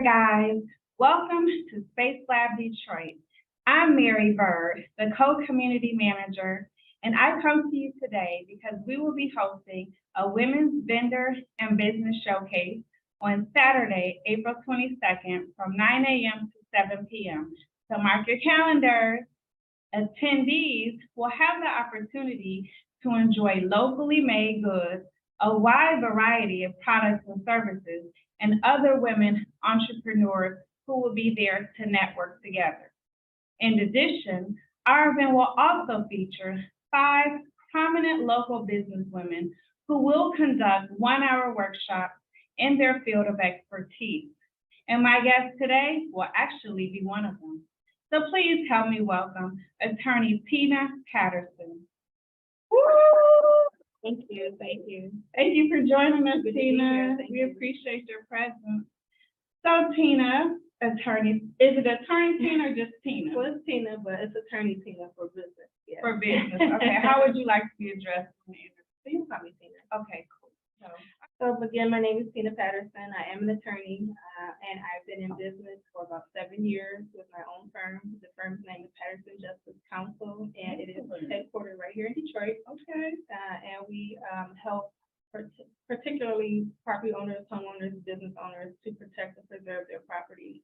guys, welcome to SpaceLab Detroit. I'm Mary Bird, the co-community manager, and I come to you today because we will be hosting a women's vendor and business showcase on Saturday, April 22nd from 9 a.m. to 7 p.m. So mark your calendars. Attendees will have the opportunity to enjoy locally made goods, a wide variety of products and services, and other women entrepreneurs who will be there to network together. In addition, our event will also feature 5 prominent local businesswomen who will conduct one-hour workshops in their field of expertise. And my guest today will actually be one of them. So please help me welcome Attorney Tina Patterson. Woo! Thank you, thank you. Thank you for joining us, Tina. We appreciate your presence. So Tina, attorney, is it attorney Tina or just Tina? Well, it's Tina, but it's attorney Tina for business. Yeah. For business, okay. How would you like to be addressed? So you can call me Tina. Okay, cool. So again, my name is Tina Patterson. I am an attorney, and I've been in business for about 7 years with my own firm. The firm's name is Patterson Justice Counsel, and it is headquartered right here in Detroit. Okay. And we help particularly property owners, homeowners, business owners to protect and preserve their property.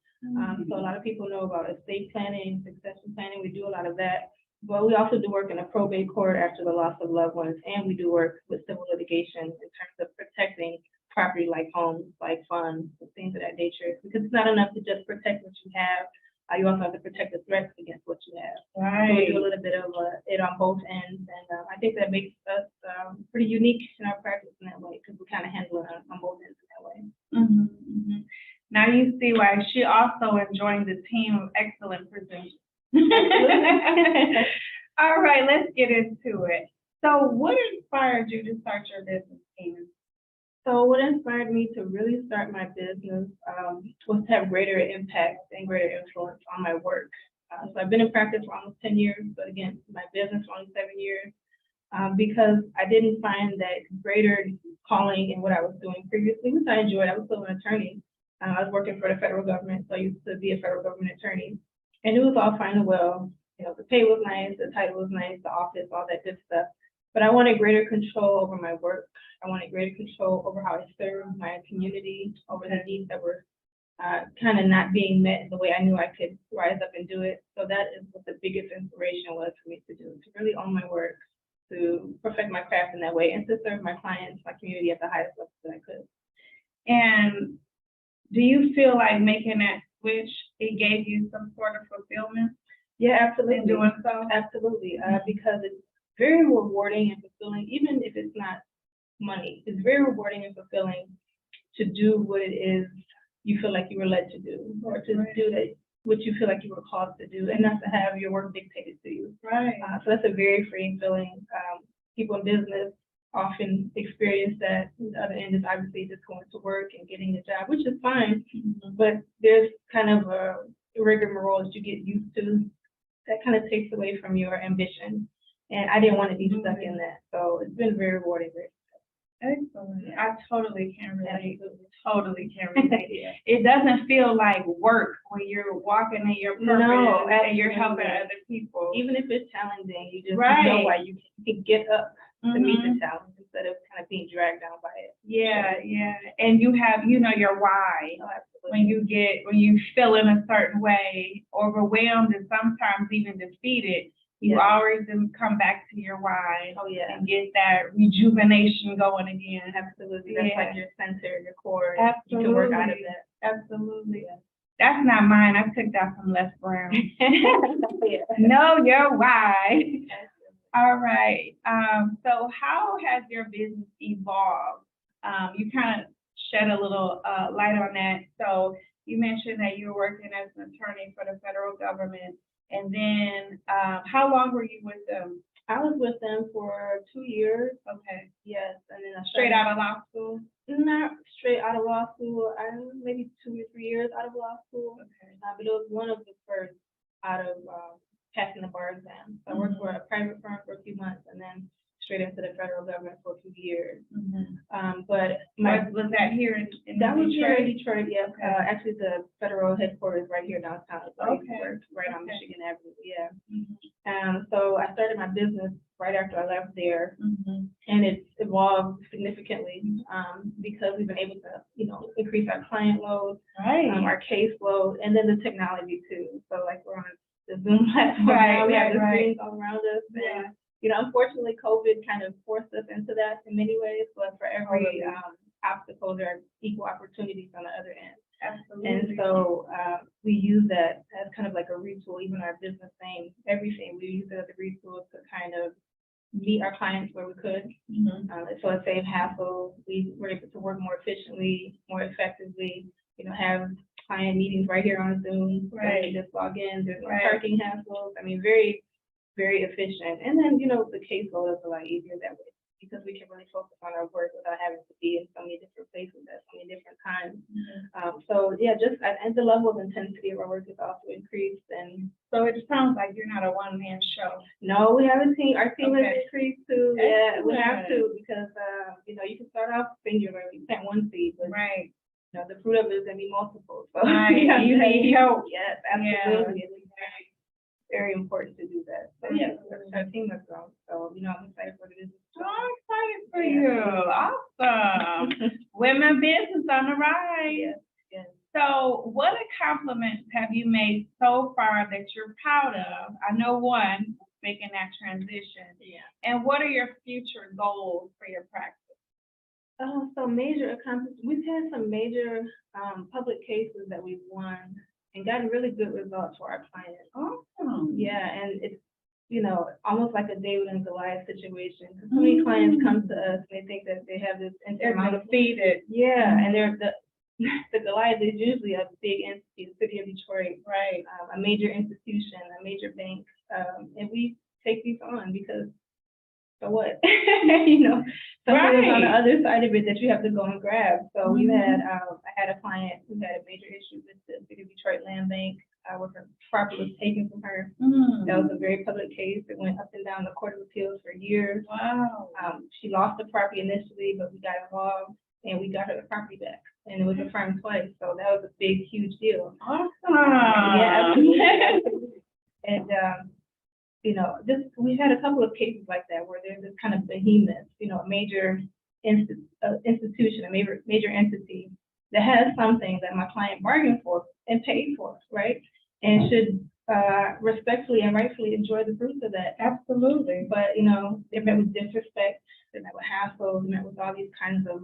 So a lot of people know about estate planning, succession planning. We do a lot of that. But we also do work in a probate court after the loss of loved ones, and we do work with civil litigation in terms of protecting property like homes, like funds, and things of that nature. Because it's not enough to just protect what you have. You also have to protect the threats against what you have. Right. So we do a little bit of it on both ends, and I think that makes us pretty unique in our practice in that way, because we kind of handle it on both ends in that way. Mm-hmm, mm-hmm. Now you see why she also joined the team of excellent presenters. All right, let's get into it. So what inspired you to start your business, Tina? So what inspired me to really start my business was to have greater impact and greater influence on my work. So I've been in practice for almost 10 years, but again, my business for only 7 years, because I didn't find that greater calling in what I was doing previously, which I enjoyed. I was still an attorney. I was working for the federal government, so I used to be a federal government attorney. And it was all fine and well. You know, the pay was nice, the title was nice, the office, all that good stuff. But I wanted greater control over my work. I wanted greater control over how I served my community, over the needs that were kind of not being met the way I knew I could rise up and do it. So that is what the biggest inspiration was for me to do, to really own my work, to perfect my craft in that way, and to serve my clients, my community at the highest level that I could. And do you feel like making that switch, it gave you some sort of fulfillment? Yeah, absolutely. In doing so? Absolutely, because it's very rewarding and fulfilling, even if it's not money. It's very rewarding and fulfilling to do what it is you feel like you were led to do, or to do that what you feel like you were called to do, and not to have your work dictated to you. Right. So that's a very freeing feeling. People in business often experience that. The other end is obviously just going to work and getting a job, which is fine, but there's kind of a rigmarole that you get used to that kind of takes away from your ambition. And I didn't want to be stuck in that. So it's been very rewarding. Excellent. Yeah. I totally can relate. Absolutely. Totally can relate. Yeah. It doesn't feel like work when you're walking in your purpose and you're helping other people. Even if it's challenging, you just right. know why you can get up to meet the challenge instead of kind of being dragged down by it. Yeah, yeah. And you have, your why. Oh, when you feel in a certain way, overwhelmed and sometimes even defeated, you always come back to your why. Oh, yeah. And get that rejuvenation going again. Absolutely. That's like your center, your core. Absolutely. You can work out of that. Absolutely. Yeah. That's not mine. I took that from Les Brown. Yeah. Know your why. All right. So how has your business evolved? You kind of shed a little light on that. So you mentioned that you were working as an attorney for the federal government. And then how long were you with them? I was with them for 2 years. Okay. Yes. And then straight out of law school? Not straight out of law school. Maybe 2 or 3 years out of law school. Okay. But it was one of the first out of passing the bar exam. So I worked for a private firm for a few months and then straight into the federal government for a few years. Mm-hmm. But my Was that here in that was here in Detroit? Detroit, yeah. Okay. Actually, the federal headquarters right here downtown. So I used to Okay. work right on Okay. Michigan Avenue, yeah. Mm-hmm. So I started my business right after I left there, Mm-hmm. and it's evolved significantly because we've been able to, increase our client load, Right. our caseload, and then the technology too. So like we're on the Zoom platform Right, now, we have right, the right. screens all around us. Yeah. And, unfortunately, COVID kind of forced us into that in many ways, but for every obstacle, there are equal opportunities on the other end. Absolutely. And so we use that as kind of like a retool, even our business name, everything. We use it as a retool to kind of meet our clients where we could. Mm-hmm. So it saved hassle. We were able to work more efficiently, more effectively, have client meetings right here on Zoom. Right. So you just log in, there's no Right. parking hassles. I mean, very, very efficient. And then, the caseload is a lot easier that way because we can really focus on our work without having to be in so many different places at so many different times. Mm-hmm. So yeah, just and the level of intensity of our work is also increased. And So it sounds like you're not a one-man show. no, we have a team. Our team Okay. has increased too. Yeah, we have Excellent. to because you can start off singular, you plant one seed, but Right. the fruit of it is gonna be multiple. So Right. yeah, You need help. Yes, Yeah. absolutely. It's very, very important to do that. So yeah, our team has grown. So I'm excited for the business. So I'm excited for Yeah. you. Awesome. Women business on the rise. Yes, yes. So what accomplishments have you made so far that you're proud of? I know one, making that transition. Yeah. And what are your future goals for your practice? So major accomplishments. We've had some major public cases that we've won and gotten really good results for our clients. Awesome. Yeah, and it's almost like a David and Goliath situation. So many clients come to us and they think that they have this They're insurmountable. defeated. Yeah, and they're the Goliath is usually a big entity, the city of Detroit, Right. a major institution, a major bank, and we take these on because so what? Something is on the Right. other side of it that you have to go and grab. So we've had, I had a client who had a major issue with the city of Detroit Land Bank, where her property was taken from her. That was a very public case. It went up and down the Court of Appeals for years. Wow. She lost the property initially, but we got involved and we got her the property back. And it was affirmed twice. So that was a big, huge deal. Awesome. Yeah, absolutely. And, we've had a couple of cases like that where there's this kind of behemoth, a major institution, a major entity that has something that my client bargained for and paid for, right? And should respectfully and rightfully enjoy the fruits of that. Absolutely. But, they're met with disrespect, they're met with hassle, they're met with all these kinds of,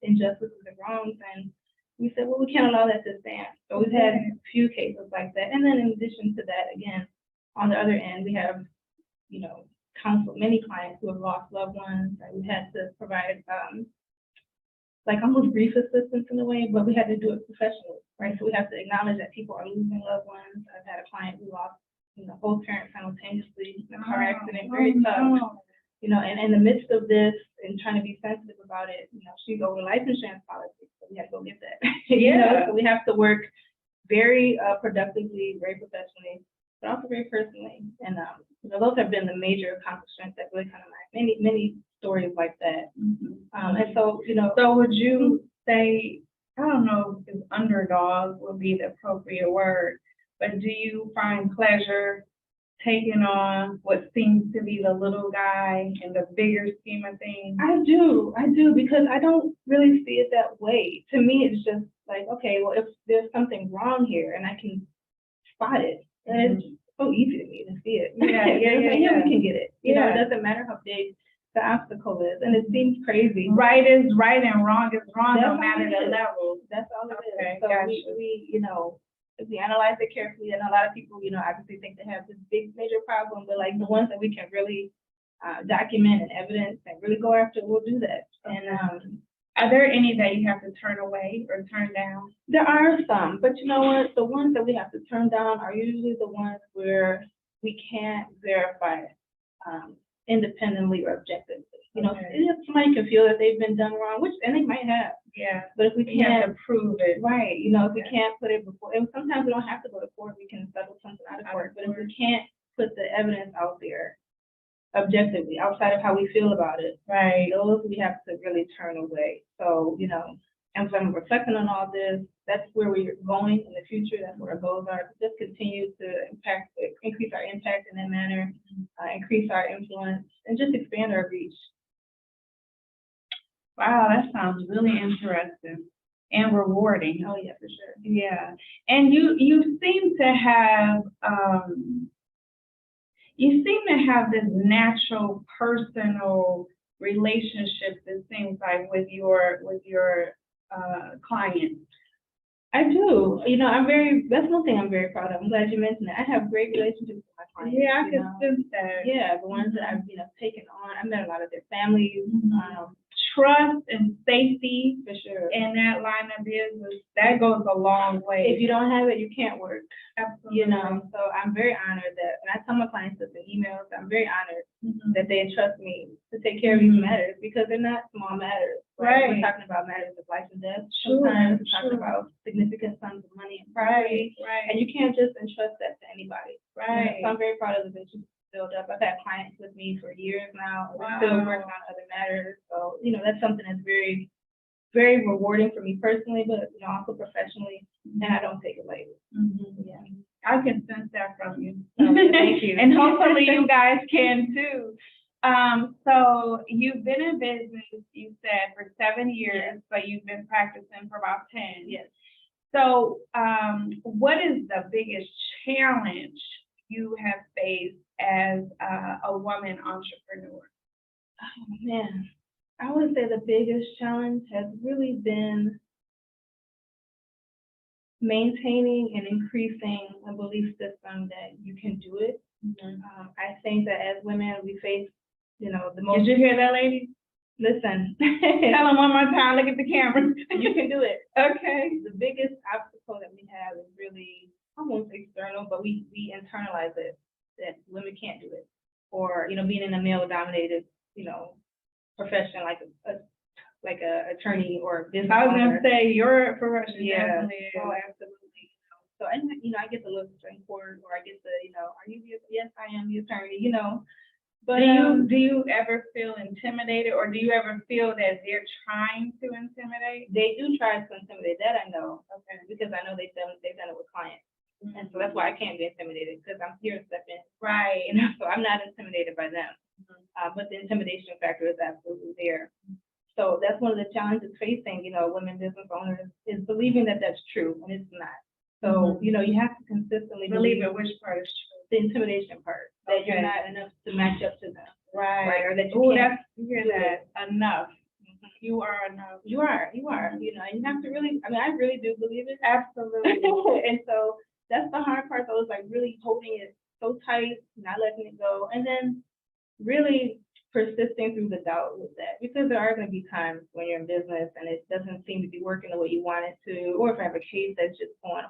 injustices and wrongs. And we said, well, we can't allow that to stand. So we've had a few cases like that. And then in addition to that, again, on the other end, we have, counsel many clients who have lost loved ones. And we had to provide, like almost grief assistance in a way, but we had to do it professionally, right? So we have to acknowledge that people are losing loved ones. I've had a client who lost, both parents simultaneously in a car accident, very tough. And in the midst of this and trying to be sensitive about it, she's over life insurance policy, so we have to go get that. Yeah. So we have to work very productively, very professionally, but also very personally. And those have been the major accomplishments that really kind of many stories like that. And so, So would you say, I don't know if underdog would be the appropriate word, but do you find pleasure taking on what seems to be the little guy in the bigger scheme of things? I do, because I don't really see it that way. To me, it's just like, okay, well, if there's something wrong here and I can spot it, and it's so easy to me to see it. Yeah, we can get it. It doesn't matter how big the obstacle is, and it seems crazy. Right is right and wrong is wrong, no That's matter all the it is. level. That's all it Okay, is. So gotcha. if we analyze it carefully, and a lot of people, obviously think they have this big major problem, but like the ones that we can really document and evidence and really go after, we'll do that. And Are there any that you have to turn away or turn down? there are some, but you know what? The ones that we have to turn down are usually the ones where we can't verify independently or objectively. If somebody can feel that they've been done wrong, and they might have, Yeah. but if we You have can't to prove it. right, if we can't put it before, and sometimes we don't have to go to court, we can settle something out of court. But if we can't put the evidence out there, objectively, outside of how we feel about it. Right. Those we have to really turn away. So, you know, as I'm reflecting on all this, that's where we're going in the future. That's where our goals are. To just continue to increase our impact in that manner, increase our influence, and just expand our reach. Wow, that sounds really interesting and rewarding. Oh yeah, for sure. Yeah, and you seem to have this natural personal relationship. It seems like with your clients. I do. You know, that's one thing I'm very proud of. I'm glad you mentioned that. I have great relationships with my clients. Yeah, I can sense that. Yeah, the ones that I've, taken on. I met a lot of their families. Trust and safety For sure. in that line of business, that goes a long way. If you don't have it, you can't work. Absolutely. So I'm very honored that, and I tell my clients this in emails, I'm very honored that they entrust me to take care of these matters, because they're not small matters. Right. We're talking about matters of life and death. Sure, Sometimes we're talking sure. about significant sums of money and Right, property, right, and you can't just entrust that to anybody. right. So I'm very proud of the business build up. I've had clients with me for years now. We're Wow. still working on other matters. So, that's something that's very, very rewarding for me personally, but, also professionally, and I don't take it lightly. Yeah. I can sense that from you. Oh, yeah, thank you. And hopefully you guys can too. So you've been in business, you said, for 7 years, but you've been practicing for about 10. Yes. So what is the biggest challenge you have faced as a woman entrepreneur? Oh, man. I would say the biggest challenge has really been maintaining and increasing a belief system that you can do it. I think that as women, we face, the most. Did you hear that, lady? Listen. Tell them one more time, look at the camera. You can do it. Okay. The biggest obstacle that we have is really, I won't say external, but we internalize it, that women can't do it. Or, being in a male-dominated, profession like a attorney or business I was owner. gonna say your profession Yeah. definitely is. Oh, absolutely. So, and I get the look straight forward, or I get the, are you the, yes, I am the attorney, But do you ever feel intimidated, or do you ever feel that they're trying to intimidate? they do try to intimidate. That I know, okay, because I know they've done it with clients, and so that's why I can't be intimidated, because I'm here to step in. Right. So I'm not intimidated by them. But the intimidation factor is absolutely there. So that's one of the challenges facing, women business owners, is believing that that's true, and it's not. So, you have to consistently Believe it, which part is true? the intimidation part, that you're Okay. not enough to match up to them. Right. Or that you Oh, can't. you hear that? Enough. You are enough. You are, and you have to really, I really do believe it. Absolutely. And so that's the hard part, though, is like really holding it so tight, not letting it go, and then really persisting through the doubt with that, because there are going to be times when you're in business and it doesn't seem to be working the way you want it to, or if I have a case that's just going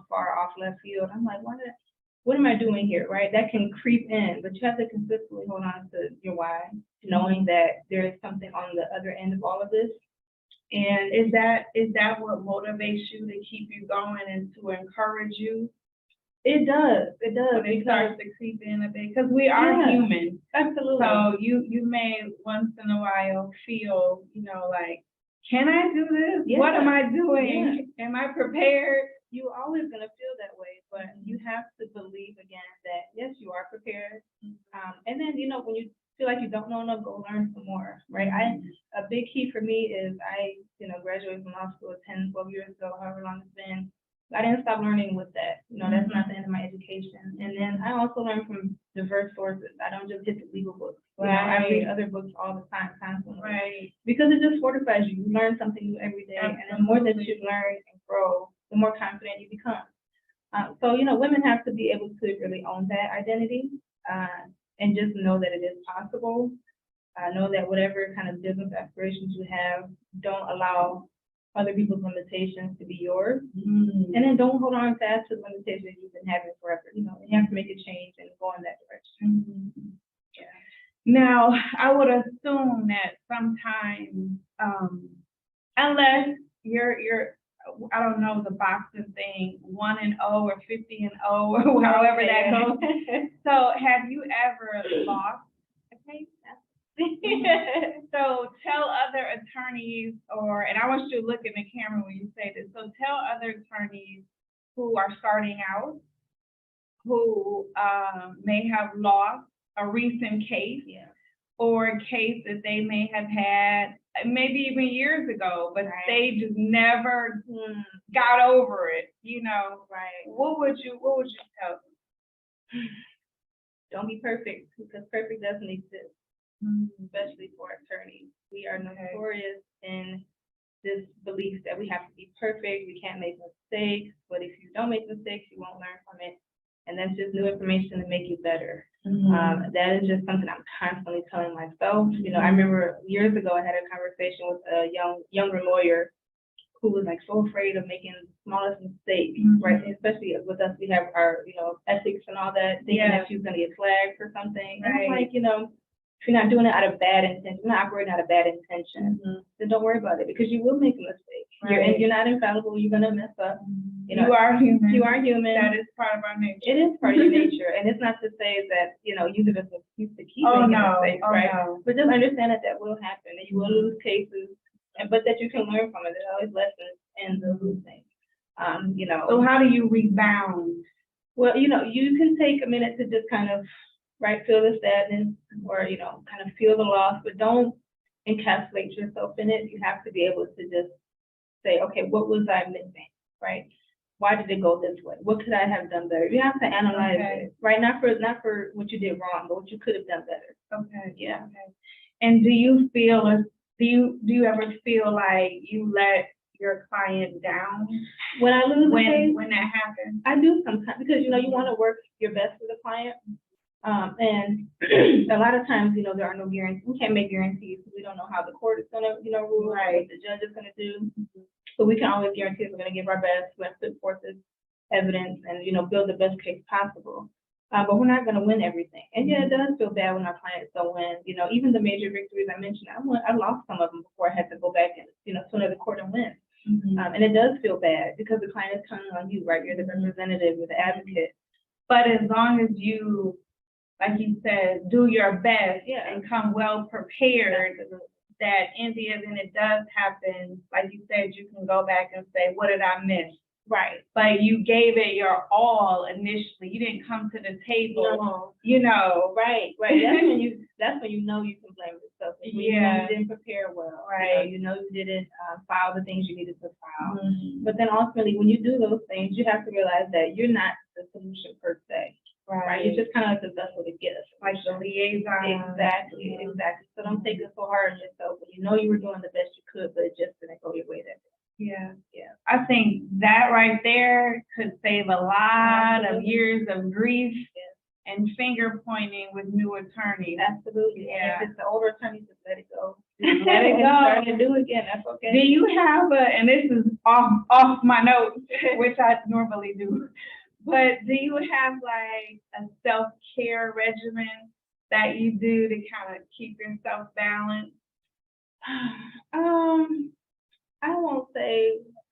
far off left field, I'm like, what am I doing here, right? That can creep in, but you have to consistently hold on to your why, knowing that there is something on the other end of all of this. And is that what motivates you to keep you going and to encourage you? It does. When it starts to creep in a bit, because we are human. Absolutely. So you may once in a while feel, like, can I do this? Yeah. What am I doing? Am I prepared? You're always going to feel that way, but you have to believe again that yes, you are prepared. And then, when you feel like you don't know enough, go learn some more, right? A big key for me is I graduated from law school 10, 12 years ago, however long it's been. I didn't stop learning with that. That's not the end of my education. And then I also learn from diverse sources. I don't just hit the legal books. I read other books all the time, constantly. Right. Because it just fortifies you. You learn something new every day. Absolutely. And the more that you learn and grow, the more confident you become. So, women have to be able to really own that identity and just know that it is possible. Know that whatever kind of business aspirations you have, don't allow other people's limitations to be yours. And then don't hold on fast to the limitations you've been having forever. You have to make a change and go in that direction. Yeah. Now, I would assume that sometimes, unless you're I don't know, the boxing thing, 1-0 or 50-0 or however that goes. So have you ever lost a Okay. So tell other attorneys, and I want you to look in the camera when you say this. So tell other attorneys who are starting out, who may have lost a recent case, or a case that they may have had maybe even years ago, but they just never got over it. Right. What would you tell them? Don't be perfect, because perfect doesn't exist. Especially for attorneys. We are notorious in this belief that we have to be perfect, we can't make mistakes, but if you don't make mistakes, you won't learn from it. And that's just new information to make you better. That is just something I'm constantly telling myself. I remember years ago, I had a conversation with a younger lawyer who was like so afraid of making the smallest mistake, right? Especially with us, we have our, ethics and all that, thinking that she was gonna get flagged for something. And I'm like, if you're not doing it out of bad intention, you're not operating out of bad intention, then don't worry about it, because you will make a mistake. You're not infallible, you're gonna mess up. You are human. You are human. That is part of our nature. It is part of your nature. And it's not to say that, use it as an excuse to keep making mistakes, right? No. But just understand that will happen, and you will lose cases, but that you can learn from it. There's always lessons in the losing. So how do you rebound? Well, you can take a minute to just kind of, feel the sadness, or, kind of feel the loss, but don't encapsulate yourself in it. You have to be able to just say, okay, what was I missing, right? Why did it go this way? What could I have done better? You have to analyze it, right? Not for what you did wrong, but what you could have done better. Okay. Yeah. Okay. And do you ever feel like you let your client down when I lose a case? When that happens? I do sometimes, because you want to work your best for the client. And a lot of times, there are no guarantees. We can't make guarantees because we don't know how the court is going to, rule, what the judge is going to do. But we can always guarantee we're going to give our best, we're going to put forth this evidence and, build the best case possible. But we're not going to win everything. And yeah, it does feel bad when our clients don't win. Even the major victories I mentioned, I lost some of them before I had to go back and, to another court and win. And it does feel bad because the client is counting on you, right? You're the representative, you're the advocate. But as long as you, like you said, do your best and come well prepared, that in the event it does happen, like you said, you can go back and say, what did I miss? Right. But you gave it your all initially. You didn't come to the table, Right. That's when you know you can blame yourself. When you didn't prepare well. Right. You didn't file the things you needed to file. But then ultimately, when you do those things, you have to realize that you're not the solution per se. Right. You're just kind of like the vessel to get us. Like the liaison. Exactly. So don't take it so hard on yourself. When you were doing the best you could, but it just didn't go your way that day. Yeah. I think that right there could save a lot of years of grief and finger pointing with new attorneys. Absolutely. Yeah. And if it's the older attorneys, just let it go. Just let it go. Start to do it again. That's okay. Do you have and this is off my notes, which I normally do, but do you have like a self-care regimen that you do to kind of keep yourself balanced?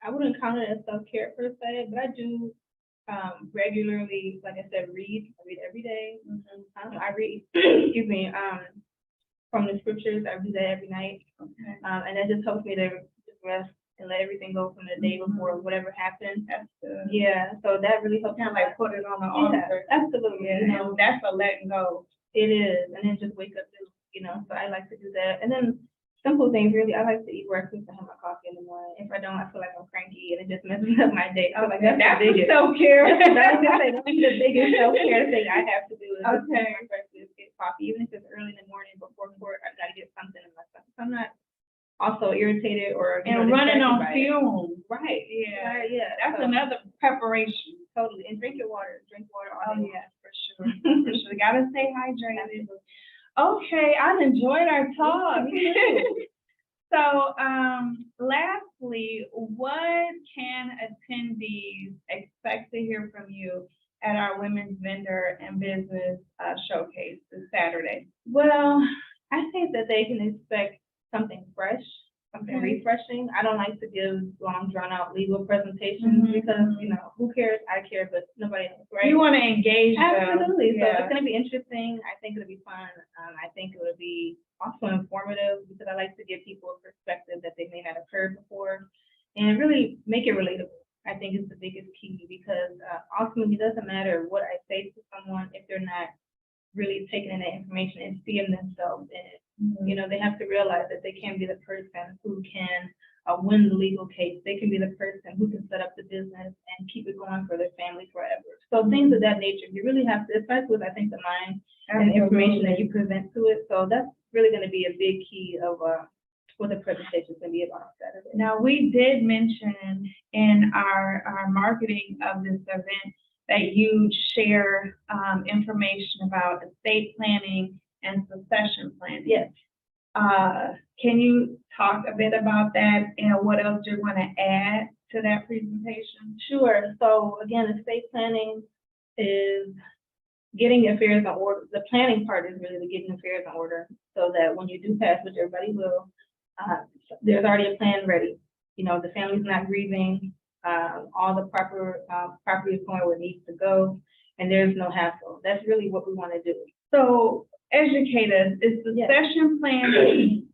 I wouldn't count it as self-care per se, but I do regularly, like I said, read. I read every day. I read, from the scriptures. I do that every night. Okay. And that just helps me to just rest and let everything go from the day before whatever happened. That's good. Yeah, so that really helps. Kind of like put it on the altar. Absolutely. Yeah. That's a letting go. It is, and then just wake up to, so I like to do that. And then simple things, really, I like to eat breakfast and have my coffee in the morning. If I don't, I feel like I'm cranky and it just messes up my day. So like that's the biggest self-care. That's the biggest self-care thing I have to do is have my breakfast, get coffee, even if it's early in the morning before court. I gotta get something in my stomach. So I'm not also irritated or running on fumes. Right. Yeah. Right, yeah. That's another preparation. Totally. And drink water all day. Yeah, for sure. For sure. Gotta stay hydrated. Okay, I enjoyed our talk. So, lastly, what can attendees expect to hear from you at our Women's Vendor and Business Showcase this Saturday? Well, I think that they can expect something fresh, something refreshing. I don't like to give long, drawn-out legal presentations because, who cares? I care, but nobody else, right? You want to engage them. Absolutely. So Yeah. it's going to be interesting. I think it'll be fun. I think it'll be also informative because I like to give people a perspective that they may not have heard before and really make it relatable. I think is the biggest key because ultimately it doesn't matter what I say to someone if they're not really taking in that information and seeing themselves in it. They have to realize that they can't be the person who can win the legal case. They can be the person who can set up the business and keep it going for their family forever. So things of that nature, you really have to, especially with, I think, the mind and the information that you present to it. So that's really going to be a big key of what the presentation is going to be about Saturday. Now, we did mention in our marketing of this event that you share information about estate planning and succession planning. Yes. Can you talk a bit about that and what else you want to add to that presentation? Sure. So again, estate planning is getting affairs in order. The planning part is really the getting affairs in order so that when you do pass, which everybody will, there's already a plan ready. The family's not grieving, all the proper property is going where it needs to go, and there's no hassle. That's really what we want to do. So educate us, is succession planning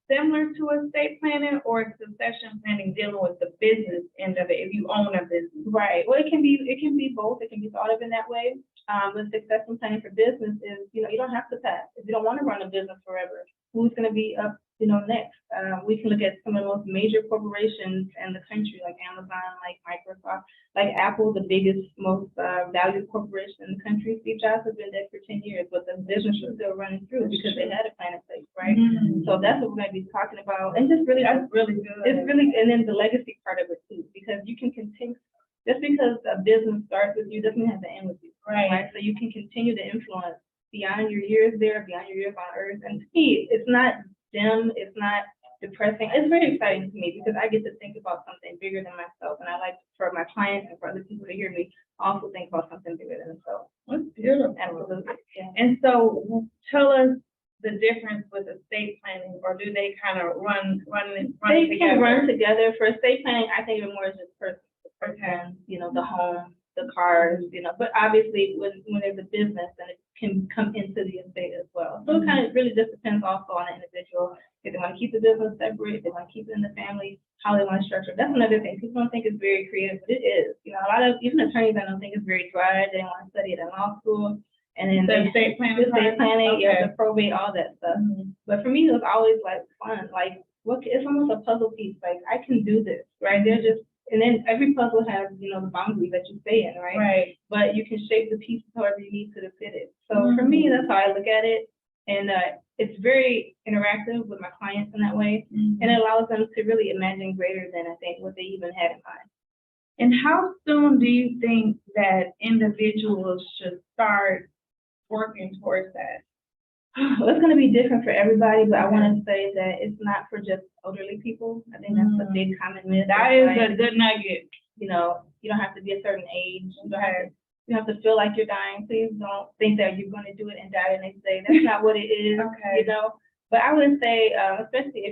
similar to estate planning, or is succession planning dealing with the business end of it if you own a business? Right. Well, it can be both. It can be thought of in that way. But succession planning for business is, you don't have to pass. If you don't want to run a business forever, who's going to be up, next? We can look at some of the most major corporations in the country, like Amazon, like Microsoft, like Apple, the biggest, most valued corporation in the country. Steve Jobs has been there for 10 years, but the business was still running through because they had a plan in place, right? So that's what we're going to be talking about. And just really, that's really good. It's really, and then the legacy part of it too, because you can continue, just because a business starts with you doesn't have to end with you, right? So you can continue to influence beyond your years there, beyond your years on earth. And to me, it's not dim, it's not depressing. It's very exciting to me because I get to think about something bigger than myself. And I like for my clients and for other people to hear me also think about something bigger than themselves. That's beautiful. Absolutely. Yeah. And so tell us the difference with estate planning, or do they kind of run They together? can run together. For estate planning, I think of it more as just person to person, the home, the cars, but obviously when there's a business, then it can come into the estate as well. So it kind of really just depends also on the individual. If they want to keep the business separate, if they want to keep it in the family, how they want to structure it. That's another thing. People don't think it's very creative, but it is. A lot of, even attorneys, I don't think it's very dry. They don't want to study it in law school. And then the estate planning, the probate, all that stuff. But for me, it was always like fun. Like, it's almost a puzzle piece. Like, I can do this, right? And then every puzzle has, the boundaries that you stay in, right? Right. But you can shape the pieces however you need to fit it. So for me, that's how I look at it. And it's very interactive with my clients in that way. And it allows them to really imagine greater than I think what they even had in mind. And how soon do you think that individuals should start working towards that? Well, it's going to be different for everybody, but I want to say that it's not for just elderly people. I think that's a big common myth. That is a good nugget. You don't have to be a certain age. You have to feel like you're dying. Please don't think that you're going to do it and die the next day. That's not what it is. But I would say, especially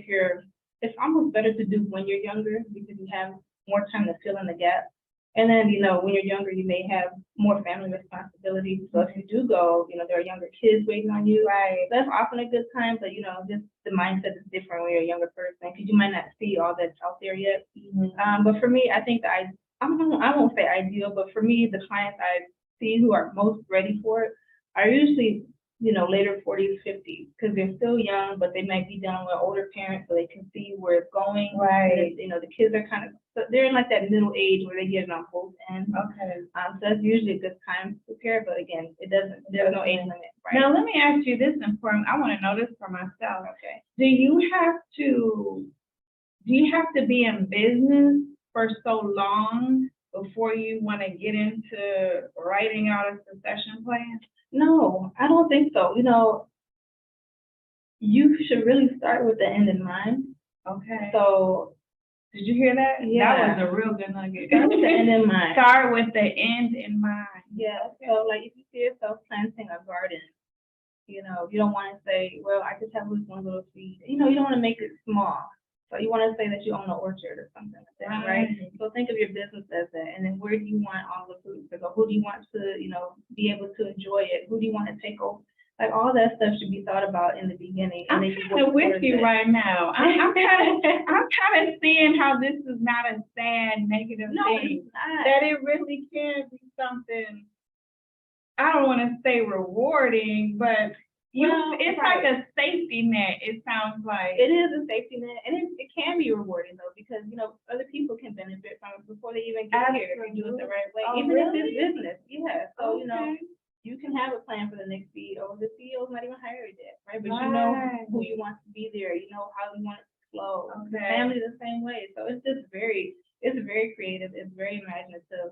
it's almost better to do when you're younger because you have more time to fill in the gap. And then, when you're younger, you may have more family responsibilities. So if you do go, there are younger kids waiting on you. Right. That's often a good time, but, just the mindset is different when you're a younger person because you might not see all that's out there yet. But for me, I think I won't say ideal, but for me, the clients I see who are most ready for it are usually, later 40s, 50s, because they're still young, but they might be dealing with older parents so they can see where it's going. Right. And, the kids are they're in like that middle age where they get it on both ends. So that's usually a good time to prepare, but again, there's no age limit. Right. Now, let me ask you this important. I want to know this for myself. Okay. Do you have to be in business for so long before you want to get into writing out a succession plan? No, I don't think so. You should really start with the end in mind. Okay. So, did you hear that? Yeah. That was a real good nugget. Start with the end in mind. Start with the end in mind. Yeah. So, like, if you see yourself planting a garden, you don't want to say, well, I just have this one little seed. You don't want to make it small. So you want to say that you own an orchard or something like that, right? So think of your business as that, and then where do you want all the fruits to go? Who do you want to, be able to enjoy it? Who do you want to take over? Like all that stuff should be thought about in the beginning. And I'm kind of with you right now. I'm kind of seeing how this is not a sad, negative thing. That it really can be something. I don't want to say rewarding, but it's like a safety net. It sounds like it is a safety net, and it can be rewarding though, because other people can benefit from it before they even get here if you do it the right way. Even if it's business, So you can have a plan for the next CEO. The CEO is not even hired yet, right? But you know who you want to be there. You know how you want it to flow. The family the same way. So it's just very creative. It's very imaginative.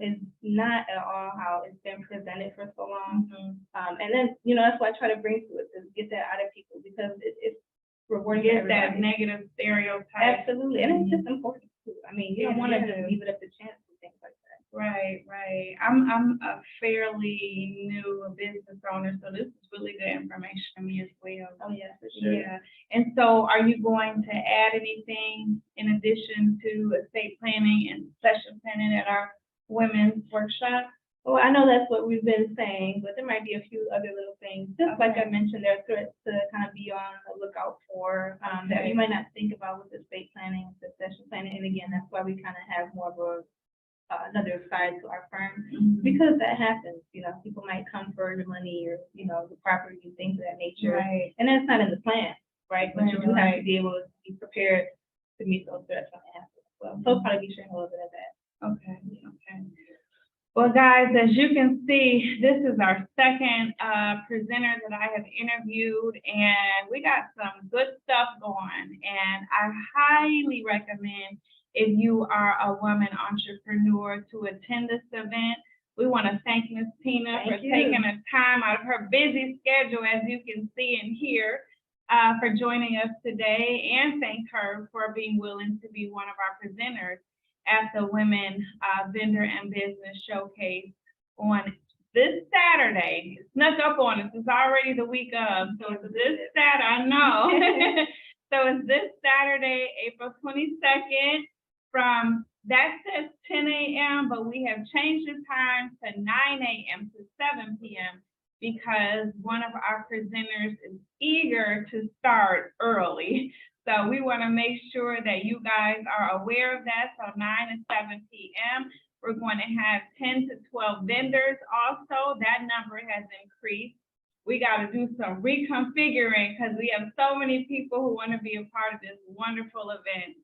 It's not at all how it's been presented for so long. And then, that's why I try to bring to it, to get that out of people, because it's rewarding. Get that negative stereotype. Absolutely. And it's just important too. I mean, you don't want to just leave it up to chance and things like that. Right. I'm a fairly new business owner, so this is really good information to me as well. Oh yeah, for sure. Yeah. And so are you going to add anything in addition to estate planning and succession planning at our women's workshop? Well, I know that's what we've been saying, but there might be a few other little things. Just like I mentioned, there are threats to kind of be on the lookout for that you might not think about with estate planning and succession planning. And again, that's why we kind of have more of another side to our firm, because that happens. People might come for the money or the property, things of that nature, and that's not in the plan, right? But you do have to be able to be prepared to meet those threats when they happen as well. So I'll probably be sharing a little bit of that. Okay. Well, guys, as you can see, this is our second presenter that I have interviewed, and we got some good stuff going. And I highly recommend, if you are a woman entrepreneur, to attend this event. We want to thank Ms. Tina for taking the time out of her busy schedule, as you can see and hear, for joining us today, and thank her for being willing to be one of our presenters at the Women Vendor and Business Showcase on this Saturday. It snuck up on us. It's already the week of, so it's this Saturday. I know. So it's this Saturday, April 22nd. That says 10 a.m., but we have changed the time to 9 a.m. to 7 p.m. because one of our presenters is eager to start early. So we want to make sure that you guys are aware of that. So 9 to 7 p.m. We're going to have 10 to 12 vendors also. That number has increased. We got to do some reconfiguring because we have so many people who want to be a part of this wonderful event.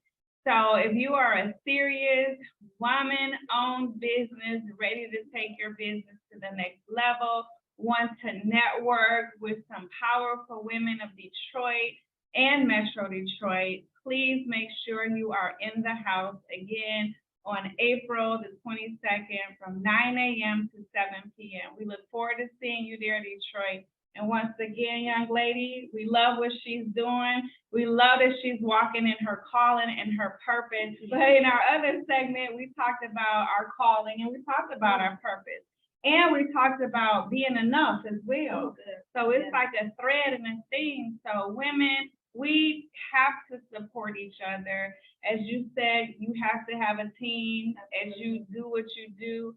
So if you are a serious woman-owned business, ready to take your business to the next level, want to network with some powerful women of Detroit and Metro Detroit, please make sure you are in the house again on April the 22nd from 9 a.m. to 7 p.m. We look forward to seeing you there, Detroit. And once again, young lady, we love what she's doing. We love that she's walking in her calling and her purpose. But in our other segment, we talked about our calling and we talked about our purpose. And we talked about being enough as well. So it's like a thread and a theme. So women, we have to support each other. As you said, you have to have a team. As you do what you do,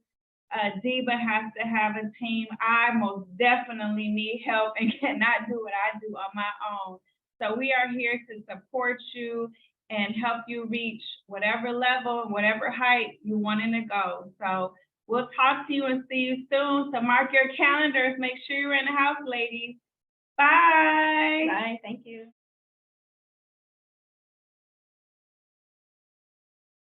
Diva has to have a team. I most definitely need help and cannot do what I do on my own. So we are here to support you and help you reach whatever level, whatever height you wanting to go. So we'll talk to you and see you soon. So mark your calendars. Make sure you're in the house, ladies. Bye.